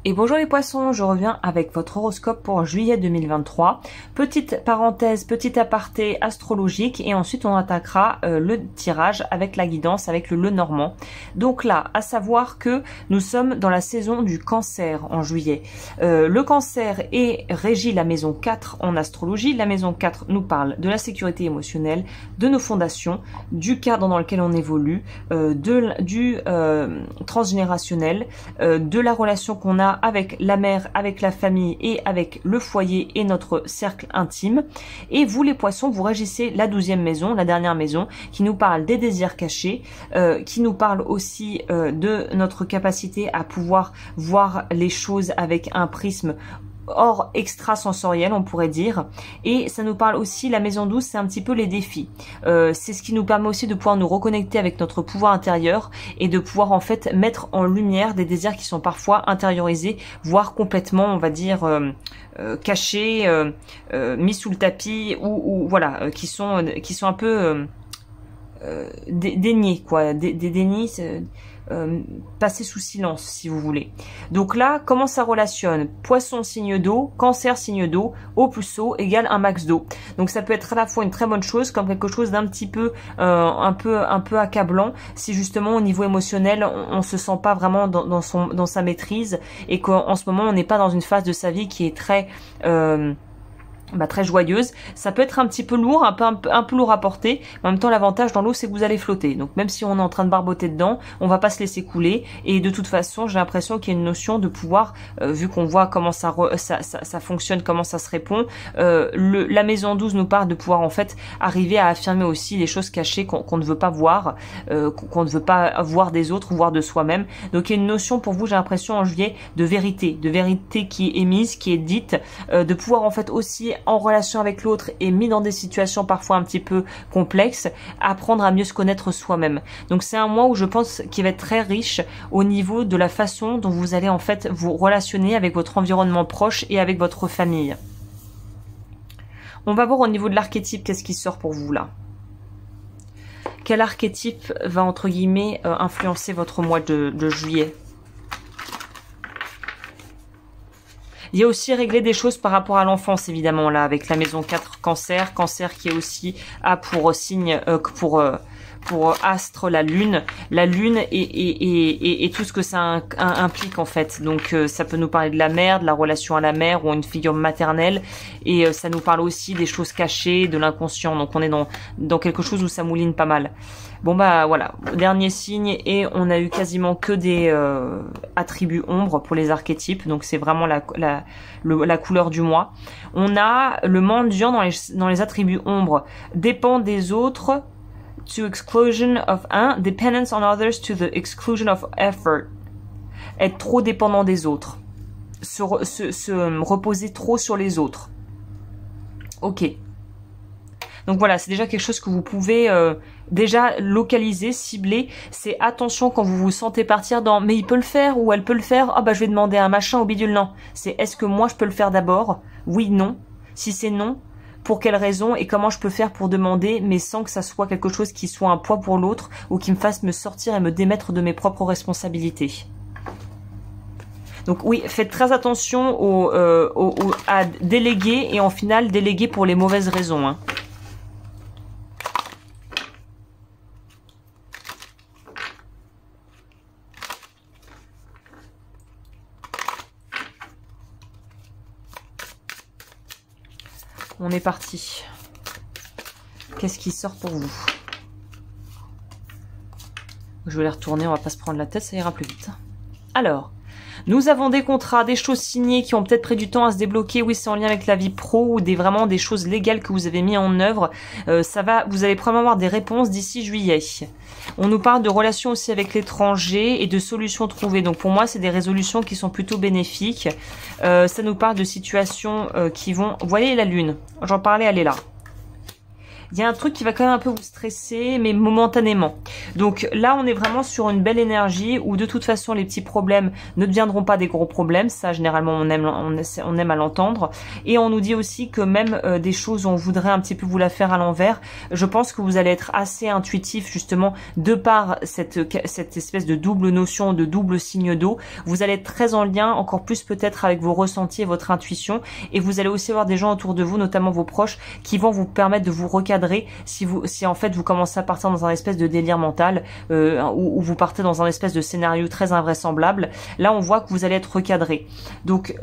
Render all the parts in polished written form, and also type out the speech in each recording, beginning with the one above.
Et bonjour les poissons, je reviens avec votre horoscope pour juillet 2023. Petite parenthèse, petit aparté astrologique et ensuite on attaquera le tirage avec la guidance, avec le Lenormand. Donc là, à savoir que nous sommes dans la saison du cancer en juillet. Le cancer régit la maison 4 en astrologie. La maison 4 nous parle de la sécurité émotionnelle, de nos fondations, du cadre dans lequel on évolue, du transgénérationnel, de la relation qu'on a avec la mère, avec la famille et avec le foyer et notre cercle intime. Et vous les poissons, vous régissez la 12e maison, la dernière maison, qui nous parle des désirs cachés, qui nous parle aussi de notre capacité à pouvoir voir les choses avec un prisme hors extrasensoriel, on pourrait dire. Et ça nous parle aussi, la maison 12, c'est un petit peu les défis. C'est ce qui nous permet aussi de pouvoir nous reconnecter avec notre pouvoir intérieur et de pouvoir en fait mettre en lumière des désirs qui sont parfois intériorisés, voire complètement, on va dire, cachés, mis sous le tapis ou voilà, qui sont un peu déniés, quoi, des dénis. Passer sous silence si vous voulez. Donc là, comment ça relationne? Poisson signe d'eau, cancer signe d'eau, O plus O égale un max d'eau. Donc ça peut être à la fois une très bonne chose comme quelque chose d'un petit peu un peu accablant si justement au niveau émotionnel on se sent pas vraiment dans sa maîtrise et qu'en ce moment on n'est pas dans une phase de sa vie qui est très très joyeuse. Ça peut être un petit peu lourd, un peu lourd à porter, mais en même temps l'avantage dans l'eau c'est que vous allez flotter. Donc même si on est en train de barboter dedans, on va pas se laisser couler et de toute façon j'ai l'impression qu'il y a une notion de pouvoir, vu qu'on voit comment ça fonctionne, comment ça se répond, la maison 12 nous parle de pouvoir en fait arriver à affirmer aussi les choses cachées qu'on ne veut pas voir, qu'on ne veut pas voir des autres, voir de soi-même. Donc il y a une notion pour vous, j'ai l'impression en juillet, de vérité qui est émise, qui est dite, de pouvoir en fait aussi en relation avec l'autre et mis dans des situations parfois un petit peu complexes, apprendre à mieux se connaître soi-même. Donc c'est un mois où je pense qu'il va être très riche au niveau de la façon dont vous allez en fait vous relationner avec votre environnement proche et avec votre famille. On va voir au niveau de l'archétype qu'est-ce qui sort pour vous là. Quel archétype va entre guillemets influencer votre mois de juillet? Il y a aussi régler des choses par rapport à l'enfance, évidemment, là, avec la maison 4 cancer qui est aussi pour signe, pour astre la lune et tout ce que ça implique en fait. Donc ça peut nous parler de la mère, de la relation à la mère ou une figure maternelle et ça nous parle aussi des choses cachées, de l'inconscient. Donc on est dans quelque chose où ça mouline pas mal. Bon bah voilà, dernier signe et on a eu quasiment que des attributs ombres pour les archétypes. Donc c'est vraiment la couleur du mois. On a le mendiant dans les attributs ombres, dépend des autres, to exclusion of dependence on others to the exclusion of effort. Être trop dépendant des autres. Se reposer trop sur les autres. Ok. Donc voilà, c'est déjà quelque chose que vous pouvez déjà localiser, cibler. C'est attention quand vous vous sentez partir dans mais il peut le faire ou elle peut le faire. Ah bah je vais demander un machin au bidule. Non. C'est est-ce que moi je peux le faire d'abord? Oui, non. Si c'est non, pour quelle raison et comment je peux faire pour demander, mais sans que ça soit quelque chose qui soit un poids pour l'autre ou qui me fasse me sortir et me démettre de mes propres responsabilités. Donc oui, faites très attention à déléguer et en final déléguer pour les mauvaises raisons. Hein. On est parti. Qu'est-ce qui sort pour vous? Je vais les retourner, on va pas se prendre la tête, ça ira plus vite. Alors, nous avons des contrats, des choses signées qui ont peut-être pris du temps à se débloquer. Oui, c'est en lien avec la vie pro ou vraiment des choses légales que vous avez mis en œuvre. Vous allez probablement avoir des réponses d'ici juillet. On nous parle de relations aussi avec l'étranger et de solutions trouvées. Donc pour moi, c'est des résolutions qui sont plutôt bénéfiques. Ça nous parle de situations qui vont... Vous voyez la lune, j'en parlais, elle est là. il y a un truc qui va quand même un peu vous stresser, mais momentanément. Donc là, on est vraiment sur une belle énergie où de toute façon, les petits problèmes ne deviendront pas des gros problèmes. Ça, généralement, on aime à l'entendre. Et on nous dit aussi que même des choses où on voudrait un petit peu vous la faire à l'envers, je pense que vous allez être assez intuitif, justement, de par cette espèce de double notion, de double signe d'eau. Vous allez être très en lien, encore plus peut-être avec vos ressentis et votre intuition. Et vous allez aussi avoir des gens autour de vous, notamment vos proches, qui vont vous permettre de vous recadrer si en fait vous commencez à partir dans un espèce de délire mental où vous partez dans un espèce de scénario très invraisemblable. Là, on voit que vous allez être recadré. Donc,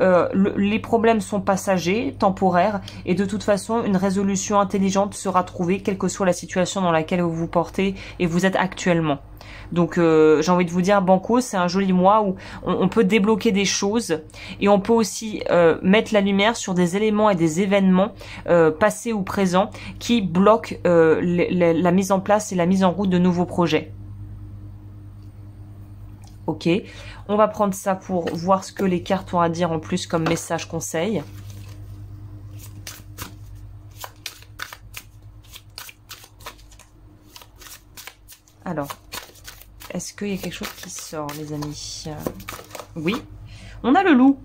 les problèmes sont passagers, temporaires, et de toute façon, une résolution intelligente sera trouvée, quelle que soit la situation dans laquelle vous vous portez et vous êtes actuellement. Donc j'ai envie de vous dire, Banco, c'est un joli mois où on peut débloquer des choses et on peut aussi mettre la lumière sur des éléments et des événements passés ou présents qui bloquent la mise en place et la mise en route de nouveaux projets. Ok, on va prendre ça pour voir ce que les cartes ont à dire en plus comme message conseil. Alors, est-ce qu'il y a quelque chose qui sort, les amis? Oui, on a le loup.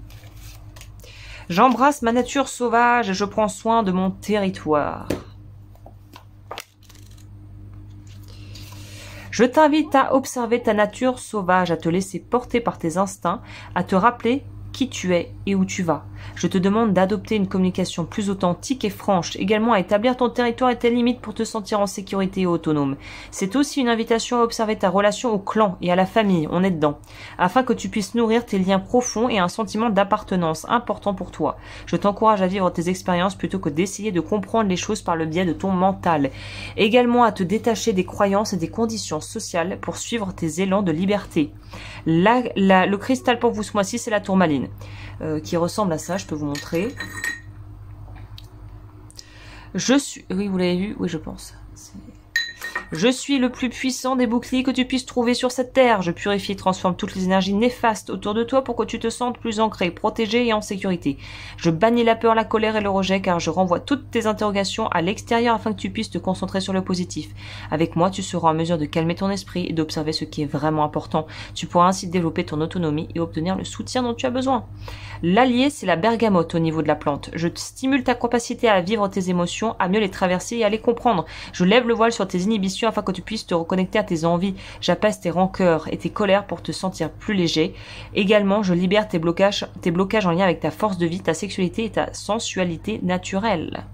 J'embrasse ma nature sauvage et je prends soin de mon territoire. Je t'invite à observer ta nature sauvage, à te laisser porter par tes instincts, à te rappeler qui tu es et où tu vas. Je te demande d'adopter une communication plus authentique et franche, également à établir ton territoire et tes limites pour te sentir en sécurité et autonome. C'est aussi une invitation à observer ta relation au clan et à la famille, on est dedans, afin que tu puisses nourrir tes liens profonds et un sentiment d'appartenance important pour toi. Je t'encourage à vivre tes expériences plutôt que d'essayer de comprendre les choses par le biais de ton mental. Également à te détacher des croyances et des conditions sociales pour suivre tes élans de liberté. Le cristal pour vous ce mois-ci, c'est la tourmaline, qui ressemble à ça, je peux vous montrer. Oui, vous l'avez vu? Oui, je pense. Je suis le plus puissant des boucliers que tu puisses trouver sur cette terre. Je purifie et transforme toutes les énergies néfastes autour de toi pour que tu te sentes plus ancré, protégé et en sécurité. Je bannis la peur, la colère et le rejet car je renvoie toutes tes interrogations à l'extérieur afin que tu puisses te concentrer sur le positif. Avec moi, tu seras en mesure de calmer ton esprit et d'observer ce qui est vraiment important. Tu pourras ainsi développer ton autonomie et obtenir le soutien dont tu as besoin. L'allié, c'est la bergamote au niveau de la plante. Je stimule ta capacité à vivre tes émotions, à mieux les traverser et à les comprendre. Je lève le voile sur tes inhibitions afin que tu puisses te reconnecter à tes envies. J'apaise tes rancœurs et tes colères pour te sentir plus léger. Également, je libère tes blocages en lien avec ta force de vie, ta sexualité et ta sensualité naturelle.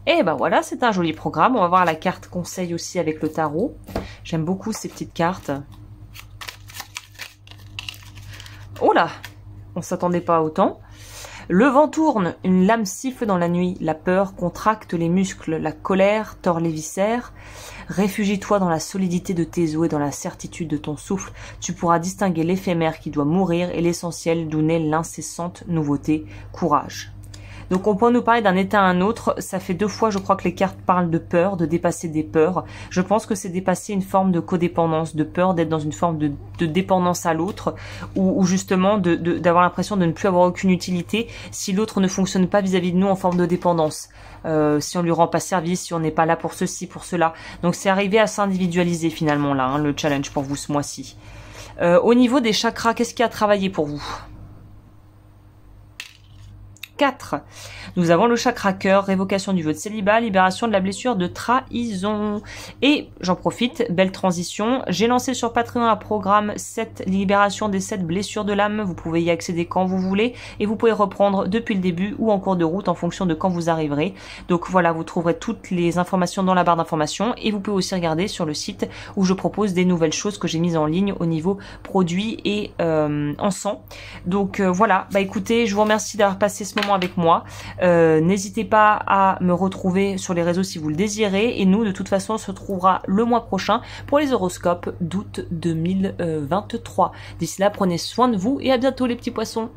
Et ben voilà, c'est un joli programme. On va voir la carte conseil aussi avec le tarot. J'aime beaucoup ces petites cartes. Oh là, on s'attendait pas à autant. Le vent tourne, une lame siffle dans la nuit, la peur contracte les muscles, la colère tord les viscères. Réfugie-toi dans la solidité de tes os et dans la certitude de ton souffle. Tu pourras distinguer l'éphémère qui doit mourir et l'essentiel d'où naît l'incessante nouveauté. Courage. Donc on peut nous parler d'un état à un autre. Ça fait 2 fois, je crois, que les cartes parlent de peur, de dépasser des peurs. Je pense que c'est dépasser une forme de codépendance, de peur d'être dans une forme de dépendance à l'autre, ou justement d'avoir l'impression de ne plus avoir aucune utilité si l'autre ne fonctionne pas vis-à-vis de nous en forme de dépendance. Si on lui rend pas service, si on n'est pas là pour ceci, pour cela. Donc c'est arriver à s'individualiser finalement là, hein, le challenge pour vous ce mois-ci. Au niveau des chakras, qu'est-ce qui a travaillé pour vous ? 4. Nous avons le chakra cœur, révocation du vœu de célibat, libération de la blessure de trahison. Et j'en profite, belle transition, j'ai lancé sur Patreon un programme 7, libération des 7 blessures de l'âme. Vous pouvez y accéder quand vous voulez et vous pouvez reprendre depuis le début ou en cours de route en fonction de quand vous arriverez. Donc voilà, vous trouverez toutes les informations dans la barre d'informations et vous pouvez aussi regarder sur le site où je propose des nouvelles choses que j'ai mises en ligne au niveau produits et encens. Donc voilà, bah écoutez, je vous remercie d'avoir passé ce moment avec moi. N'hésitez pas à me retrouver sur les réseaux si vous le désirez et nous de toute façon on se retrouvera le mois prochain pour les horoscopes d'août 2023. D'ici là, prenez soin de vous et à bientôt les petits poissons.